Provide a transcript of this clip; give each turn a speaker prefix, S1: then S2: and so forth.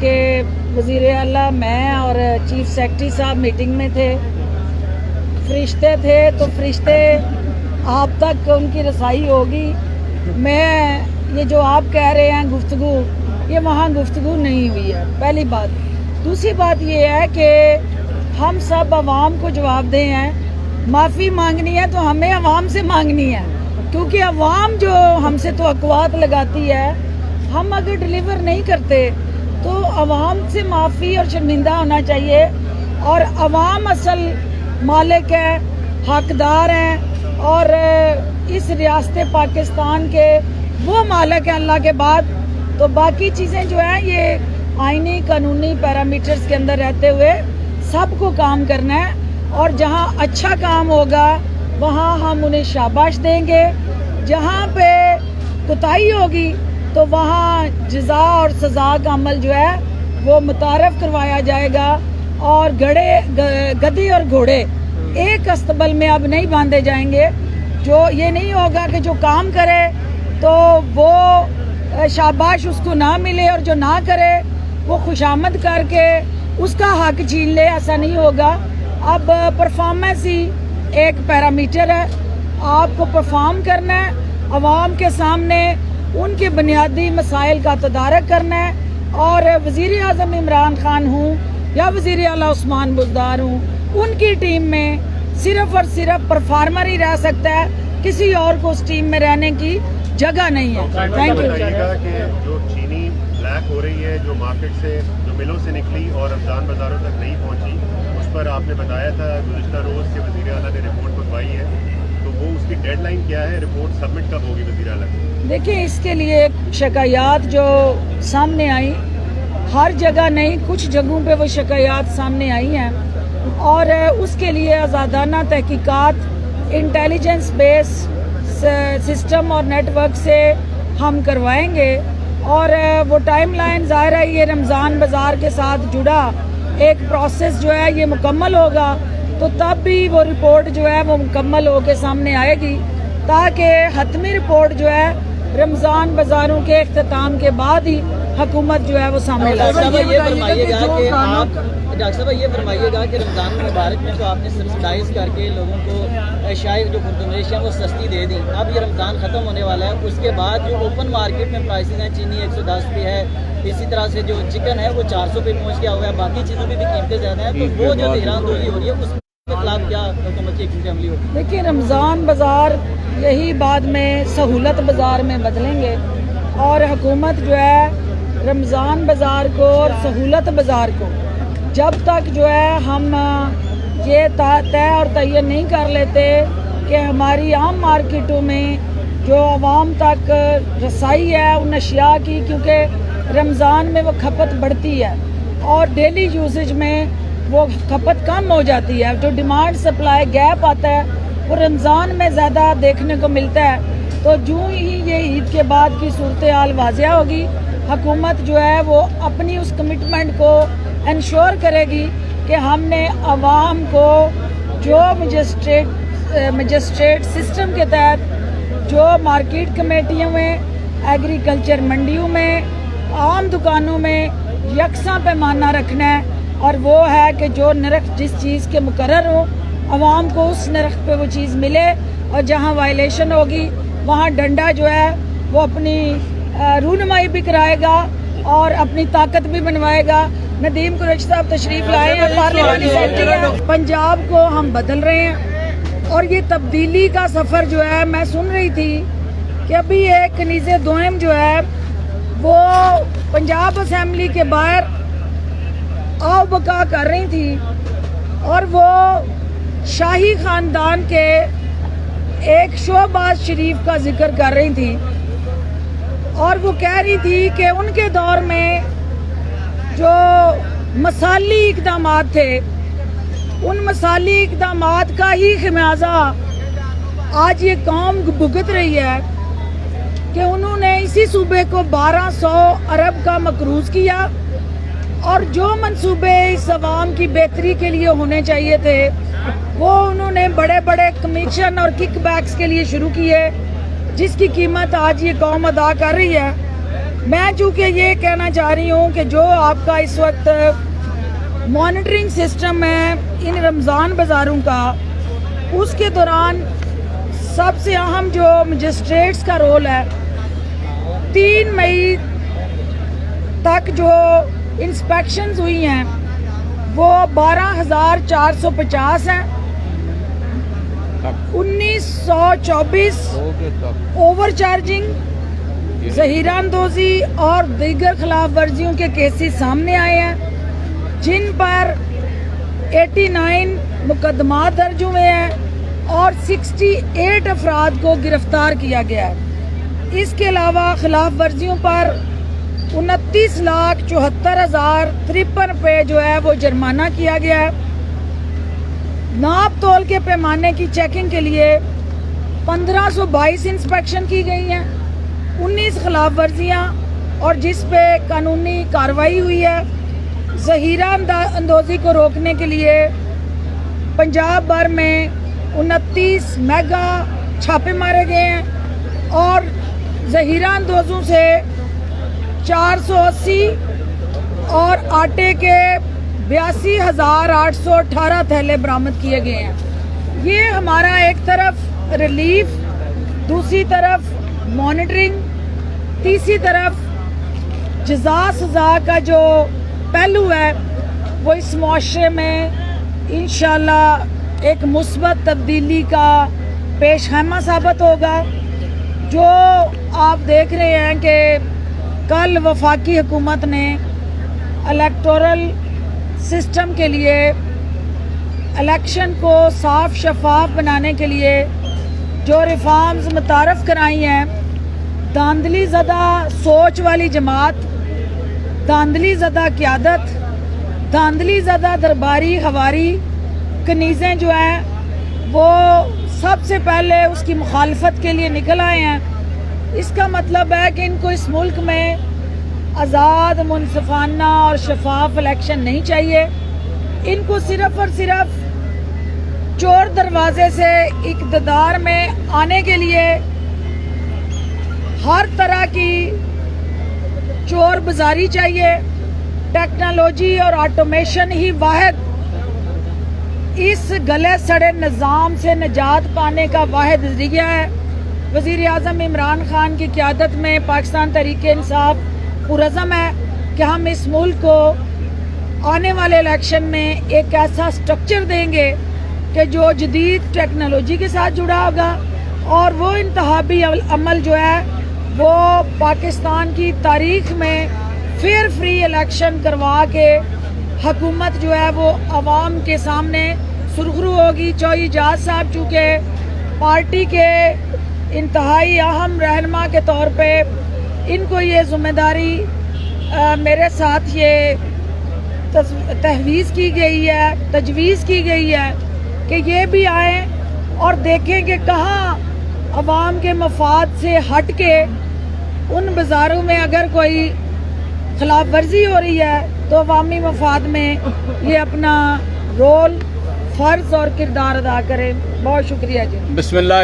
S1: کہ وزیر اعلیٰ میں اور چیف سیکرٹری صاحب میٹنگ میں تھے. فرشتے تھے تو فرشتے آپ تک ان کی رسائی ہوگی. میں یہ جو آپ کہہ رہے ہیں گفتگو، یہ وہاں گفتگو نہیں ہوئی ہے، پہلی بات. دوسری بات یہ ہے کہ ہم سب عوام کو جواب دہ ہیں. معافی مانگنی ہے تو ہمیں عوام سے مانگنی ہے، کیونکہ عوام جو ہم سے توقعات لگاتی ہے، ہم اگر ڈلیور نہیں کرتے تو عوام سے معافی اور شرمندہ ہونا چاہیے. اور عوام اصل مالک ہے، حقدار ہیں، اور اس ریاست پاکستان کے وہ مالک ہیں اللہ کے بعد. تو باقی چیزیں جو ہیں یہ آئینی قانونی پیرامیٹرز کے اندر رہتے ہوئے سب کو کام کرنا ہے. اور جہاں اچھا کام ہوگا وہاں ہم انہیں شاباش دیں گے. جہاں پہ کوتاہی ہوگی تو وہاں جزا اور سزا کا عمل جو ہے وہ متعارف کروایا جائے گا. اور گدھے اور گھوڑے ایک استبل میں اب نہیں باندھے جائیں گے. جو یہ نہیں ہوگا کہ جو کام کرے تو وہ شاباش اس کو نہ ملے، اور جو نہ کرے وہ خوشامد کر کے اس کا حق چھین لے. ایسا نہیں ہوگا. اب پرفارمنس ہی ایک پیرامیٹر ہے. آپ کو پرفارم کرنا ہے، عوام کے سامنے ان کے بنیادی مسائل کا تدارک کرنا ہے. اور وزیر اعظم عمران خان ہوں یا وزیر اعلیٰ عثمان بزدار ہوں، ان کی ٹیم میں صرف اور صرف پرفارمر ہی رہ سکتا ہے، کسی اور کو اس ٹیم میں رہنے کی جگہ نہیں ہے. Thank you.
S2: بتائیے گا کہ جو چینی بلیک ہو رہی ہے، جو مارکیٹ سے جو ملوں سے نکلی اور رمضان بازاروں تک نہیں پہنچی، اس پر آپ نے بتایا تھا گزشتہ روز کہ وزیر اعلیٰ نے رپورٹ منگوائی ہے، تو وہ اس کی ڈیڈ لائن کیا ہے؟ رپورٹ سبمٹ کب ہوگی وزیر اعلیٰ کو؟
S1: دیکھیں، اس کے لیے شکایات جو سامنے آئی، ہر جگہ نہیں، کچھ جگہوں پہ وہ شکایات سامنے آئی ہیں، اور اس کے لیے آزادانہ تحقیقات انٹیلیجنس بیس سسٹم اور نیٹ ورک سے ہم کروائیں گے. اور وہ ٹائم لائن ظاہر ہے یہ رمضان بازار کے ساتھ جڑا ایک پروسیس جو ہے یہ مکمل ہوگا، تو تب بھی وہ رپورٹ جو ہے وہ مکمل ہو کے سامنے آئے گی، تاکہ حتمی رپورٹ جو ہے رمضان بازاروں کے اختتام کے بعد ہی حکومت جو ہے وہ سامنے لا
S3: ڈاکٹر صاحب یہ فرمائیے گا کہ رمضان مبارک میں تو آپ نے سبسڈائز کر کے لوگوں کو شاید جو خردمش ہیں وہ سستی دے دی. اب یہ رمضان ختم ہونے والا ہے، اس کے بعد جو اوپن مارکیٹ میں پرائسز ہیں، چینی 110 پہ ہے، اسی طرح سے جو چکن ہے وہ 400 پہ پہنچ گیا ہوا ہے، باقی چیزوں پہ بھی قیمتیں زیادہ ہیں، تو وہ جو دیران دوری ہو رہی ہے اس کے خلاف کیا حکومت کی ایکشن عملی ہوگی؟
S1: دیکھیں، رمضان بازار یہی بعد میں سہولت بازار میں بدلیں گے، اور حکومت جو ہے رمضان بازار کو اور سہولت بازار کو جب تک جو ہے ہم یہ طے اور تعین نہیں کر لیتے کہ ہماری عام مارکیٹوں میں جو عوام تک رسائی ہے ان اشیاء کی، کیونکہ رمضان میں وہ کھپت بڑھتی ہے اور ڈیلی یوزیج میں وہ کھپت کم ہو جاتی ہے، جو ڈیمانڈ سپلائی گیپ آتا ہے وہ رمضان میں زیادہ دیکھنے کو ملتا ہے. تو جو ہی یہ عید کے بعد کی صورتحال واضح ہوگی، حکومت جو ہے وہ اپنی اس کمٹمنٹ کو انشور کرے گی کہ ہم نے عوام کو جو مجسٹریٹ سسٹم کے تحت جو مارکیٹ کمیٹیوں میں، ایگریکلچر منڈیوں میں، عام دکانوں میں یکساں پیمانہ رکھنا ہے، اور وہ ہے کہ جو نرخ جس چیز کے مقرر ہو عوام کو اس نرخ پہ وہ چیز ملے، اور جہاں وائلیشن ہوگی وہاں ڈنڈا جو ہے وہ اپنی رونمائی بھی کرائے گا اور اپنی طاقت بھی بنوائے گا. ندیم قریشی صاحب تشریف لائے ہیں پارلیمانی سیکرٹری. پنجاب کو ہم بدل رہے ہیں، اور یہ تبدیلی کا سفر جو ہے میں سن رہی تھی کہ ابھی ایک کنیز دوئم جو ہے وہ پنجاب اسمبلی کے باہر آو بقا کر رہی تھی، اور وہ شاہی خاندان کے ایک شہباز شریف کا ذکر کر رہی تھی، اور وہ کہہ رہی تھی کہ ان کے دور میں جو مثالی اقدامات تھے ان مثالی اقدامات کا ہی خمیازہ آج یہ قوم بھگت رہی ہے کہ انہوں نے اسی صوبے کو 1200 ارب کا مقروض کیا، اور جو منصوبے اس عوام کی بہتری کے لیے ہونے چاہیے تھے وہ انہوں نے بڑے بڑے کمیشن اور کک بیکس کے لیے شروع کیے، جس کی قیمت آج یہ قوم ادا کر رہی ہے. میں چونکہ یہ کہنا چاہ رہی ہوں کہ جو آپ کا اس وقت مانیٹرنگ سسٹم ہے ان رمضان بازاروں کا، اس کے دوران سب سے اہم جو مجسٹریٹس کا رول ہے، 3 مئی تک جو انسپیکشنز ہوئی ہیں وہ 12,450 ہیں، 1924 اوور چارجنگ، ظہیرہ اندوزی اور دیگر خلاف ورزیوں کے کیسز سامنے آئے ہیں، جن پر 89 مقدمات درج ہوئے ہیں اور 68 افراد کو گرفتار کیا گیا ہے۔ اس کے علاوہ خلاف ورزیوں پر 29,74,053 روپے جو ہے وہ جرمانہ کیا گیا ہے۔ ناپ تول کے پیمانے کی چیکنگ کے لیے 1522 انسپیکشن کی گئی ہیں، 19 خلاف ورزیاں اور جس پہ قانونی کارروائی ہوئی ہے۔ ظہیرہ اندوزی کو روکنے کے لیے پنجاب بھر میں 29 میگا چھاپے مارے گئے ہیں اور ظہیرہ اندوزوں سے 480 اور آٹے کے 82,818 تھیلے برآمد کیے گئے ہیں۔ یہ ہمارا ایک طرف ریلیف، دوسری طرف مانیٹرنگ، تیسری طرف جزا سزا کا جو پہلو ہے وہ اس معاشرے میں انشاءاللہ ایک مثبت تبدیلی کا پیش خیمہ ثابت ہوگا۔ جو آپ دیکھ رہے ہیں کہ کل وفاقی حکومت نے الیکٹورل سسٹم کے لیے الیکشن کو صاف شفاف بنانے کے لیے جو ریفارمز متعارف کرائی ہیں، دھاندلی زدہ سوچ والی جماعت، دھاندلی زدہ قیادت، دھاندلی زدہ درباری ہواری کنیزیں جو ہیں وہ سب سے پہلے اس کی مخالفت کے لیے نکل آئے ہیں۔ اس کا مطلب ہے کہ ان کو اس ملک میں آزاد، منصفانہ اور شفاف الیکشن نہیں چاہیے۔ ان کو صرف اور صرف چور دروازے سے اقتدار میں آنے کے لیے ہر طرح کی چور بازاری چاہیے۔ ٹیکنالوجی اور آٹومیشن ہی واحد اس گلے سڑے نظام سے نجات پانے کا واحد ذریعہ ہے۔ وزیر اعظم عمران خان کی قیادت میں پاکستان تحریک انصاف پرعزم ہے کہ ہم اس ملک کو آنے والے الیکشن میں ایک ایسا سٹرکچر دیں گے کہ جو جدید ٹیکنالوجی کے ساتھ جڑا ہوگا اور وہ انتخابی عمل جو ہے وہ پاکستان کی تاریخ میں فیئر فری الیکشن کروا کے حکومت جو ہے وہ عوام کے سامنے سرخرو ہوگی۔ چوہی اجاز صاحب چونکہ پارٹی کے انتہائی اہم رہنما کے طور پہ ان کو یہ ذمہ داری میرے ساتھ یہ تجویز کی گئی ہے کہ یہ بھی آئیں اور دیکھیں کہ کہاں عوام کے مفاد سے ہٹ کے ان بازاروں میں اگر کوئی خلاف ورزی ہو رہی ہے تو عوامی مفاد میں یہ اپنا رول، فرض اور کردار ادا کریں۔ بہت شکریہ جی۔
S4: بسم اللہ